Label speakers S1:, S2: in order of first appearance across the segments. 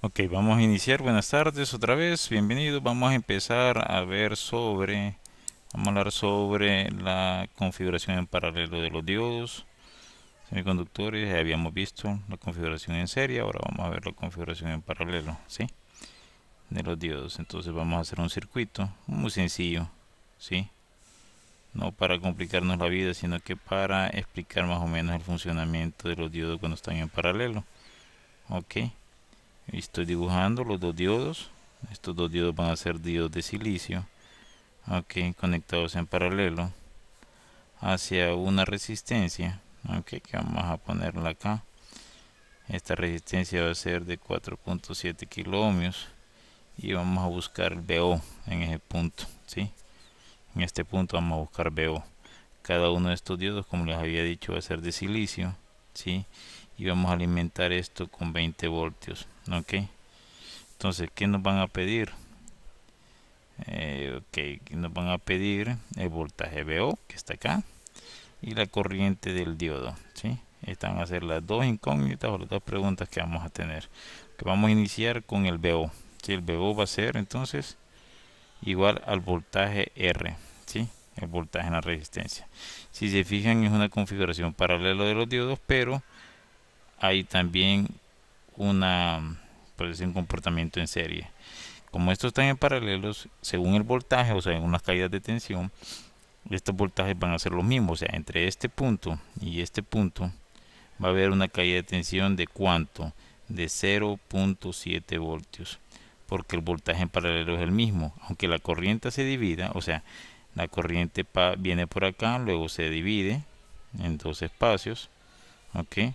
S1: Ok, vamos a iniciar. Buenas tardes otra vez. Bienvenidos. Vamos a empezar a ver vamos a hablar sobre la configuración en paralelo de los diodos, semiconductores. Ya habíamos visto la configuración en serie. Ahora vamos a ver la configuración en paralelo, ¿sí? De los diodos. Entonces vamos a hacer un circuito muy sencillo, ¿sí? No para complicarnos la vida, sino que para explicar más o menos el funcionamiento de los diodos cuando están en paralelo. Ok. Estoy dibujando los dos diodos. Estos dos diodos van a ser diodos de silicio, ok, conectados en paralelo hacia una resistencia, ok, que vamos a ponerla acá. Esta resistencia va a ser de 4.7 kilo ohmios y vamos a buscar el VO en ese punto, ¿sí? En este punto vamos a buscar VO. Cada uno de estos diodos, como les había dicho, va a ser de silicio, ¿sí? Y vamos a alimentar esto con 20 voltios, ok. Entonces, ¿qué nos van a pedir? Ok, nos van a pedir el voltaje VO, que está acá, y la corriente del diodo, ¿sí? Estas van a ser las dos incógnitas o las dos preguntas que vamos a tener. Que vamos a iniciar con el VO. ¿Sí? El VO va a ser entonces igual al voltaje R, ¿sí? El voltaje en la resistencia. Si se fijan, es una configuración paralela de los diodos, pero hay también una, pues, un comportamiento en serie. Como estos están en paralelos, según el voltaje, o sea, en unas caídas de tensión, estos voltajes van a ser los mismos. O sea, entre este punto y este punto va a haber una caída de tensión de ¿cuánto? De 0.7 voltios. Porque el voltaje en paralelo es el mismo. Aunque la corriente se divida, o sea, la corriente viene por acá, luego se divide en dos espacios. ¿Ok?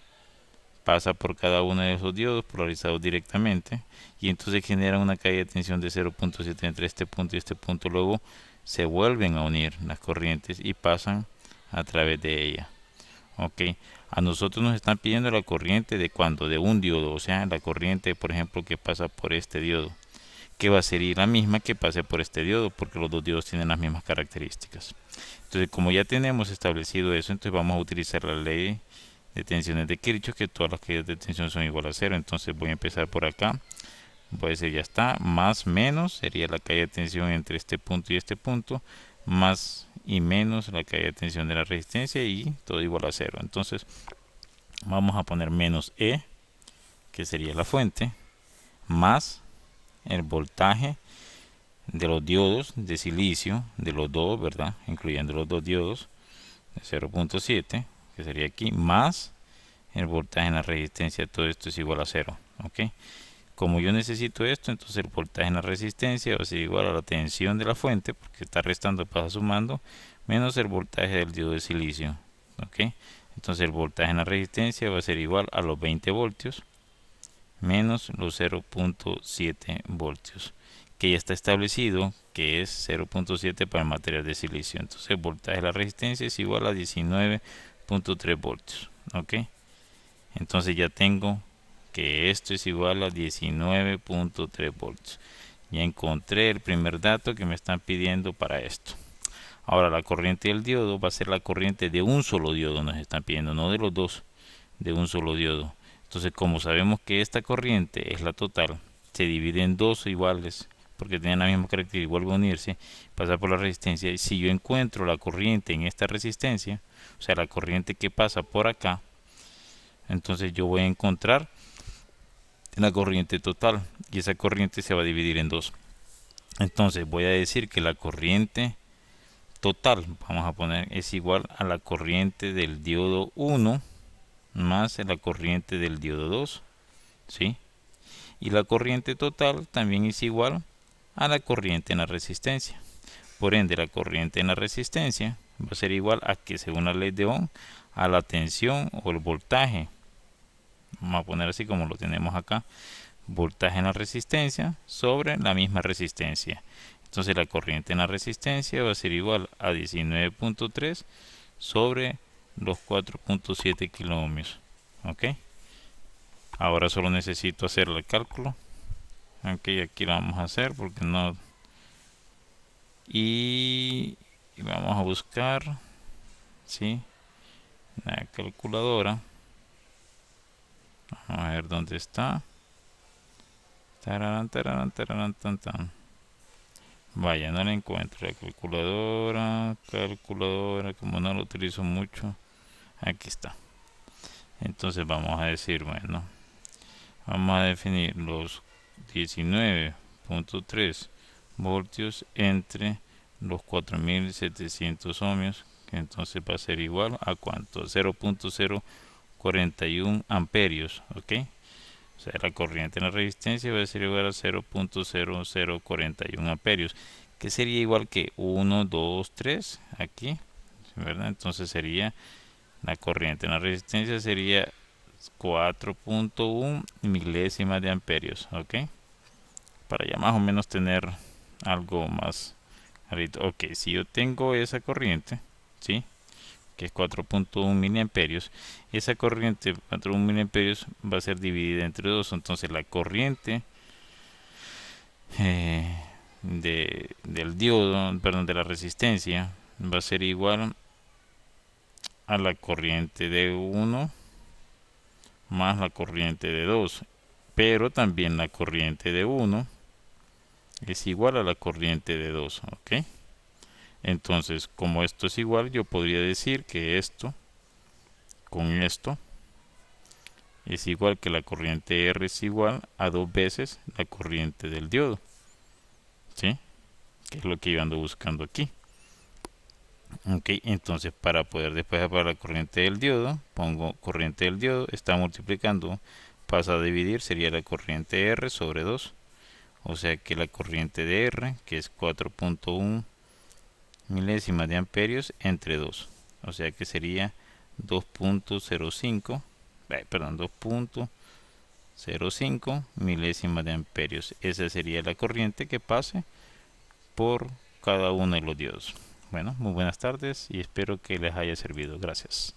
S1: Pasa por cada uno de esos diodos polarizados directamente y entonces genera una caída de tensión de 0.7 entre este punto y este punto. Luego se vuelven a unir las corrientes y pasan a través de ella. Ok, a nosotros nos están pidiendo la corriente de cuando, de un diodo, o sea, la corriente, por ejemplo, que pasa por este diodo, que va a ser la misma que pase por este diodo, porque los dos diodos tienen las mismas características. Entonces, como ya tenemos establecido eso, entonces vamos a utilizar la ley de tensiones de Kirchhoff, que todas las caídas de tensión son igual a cero. Entonces voy a empezar por acá, voy a decir ya está, más menos sería la caída de tensión entre este punto y este punto, más y menos la caída de tensión de la resistencia y todo igual a cero. Entonces vamos a poner menos E, que sería la fuente, más el voltaje de los diodos de silicio, de los dos, ¿verdad? Incluyendo los dos diodos de 0.7, que sería aquí, más el voltaje en la resistencia. Todo esto es igual a cero, ¿ok? Como yo necesito esto, entonces el voltaje en la resistencia va a ser igual a la tensión de la fuente, porque está restando, pasa sumando, menos el voltaje del diodo de silicio, ¿ok? Entonces el voltaje en la resistencia va a ser igual a los 20 voltios menos los 0.7 voltios, que ya está establecido que es 0.7 para el material de silicio. Entonces el voltaje de la resistencia es igual a 19.3 voltios, ¿ok? Entonces ya tengo que esto es igual a 19.3 voltios. Ya encontré el primer dato que me están pidiendo para esto. Ahora la corriente del diodo va a ser la corriente de un solo diodo, nos están pidiendo, no de los dos, de un solo diodo. Entonces, como sabemos que esta corriente es la total, se divide en dos iguales, porque tienen la misma característica y vuelve a unirse, pasa por la resistencia. Y si yo encuentro la corriente en esta resistencia, o sea, la corriente que pasa por acá, entonces yo voy a encontrar la corriente total y esa corriente se va a dividir en dos. Entonces voy a decir que la corriente total, vamos a poner, es igual a la corriente del diodo 1 más la corriente del diodo 2, ¿sí? Y la corriente total también es igual a la corriente en la resistencia. Por ende, la corriente en la resistencia va a ser igual a que, según la ley de Ohm, a la tensión o el voltaje. Vamos a poner así como lo tenemos acá. Voltaje en la resistencia sobre la misma resistencia. Entonces la corriente en la resistencia va a ser igual a 19.3 sobre los 4.7 kilo ohmios. ¿Ok? Ahora solo necesito hacer el cálculo. Ok, aquí lo vamos a hacer porque no. Y vamos a buscar, ¿sí? La calculadora. Vamos a ver dónde está. Tararán, tararán, tararán, tan, tan. Vaya, no la encuentro. La calculadora, como no la utilizo mucho. Aquí está. Entonces vamos a decir, bueno, vamos a definir los 19.3 voltios entre los 4700 ohmios, que entonces va a ser igual a cuánto, 0.041 amperios, ok. O sea, la corriente en la resistencia va a ser igual a 0.0041 amperios, que sería igual que 1, 2, 3 aquí, ¿verdad? Entonces sería la corriente en la resistencia sería 4.1 milésimas de amperios, ok. Para ya más o menos tener algo más clarito. Ok, si yo tengo esa corriente, ¿sí? Que es 4.1 miliamperios, esa corriente 4.1 miliamperios va a ser dividida entre dos. Entonces la corriente del diodo, perdón, de la resistencia va a ser igual a la corriente de 1 más la corriente de 2, pero también la corriente de 1 es igual a la corriente de 2, ¿ok? Entonces, como esto es igual, yo podría decir que esto con esto es igual que la corriente R es igual a 2 veces la corriente del diodo, ¿sí? Que es lo que yo ando buscando aquí. Ok, entonces para poder despejar para la corriente del diodo, pongo corriente del diodo, está multiplicando, pasa a dividir, sería la corriente R sobre 2. O sea que la corriente de R, que es 4.1 milésimas de amperios entre 2. O sea que sería 2.05, perdón, 2.05 milésimas de amperios. Esa sería la corriente que pase por cada uno de los diodos. Bueno, muy buenas tardes y espero que les haya servido. Gracias.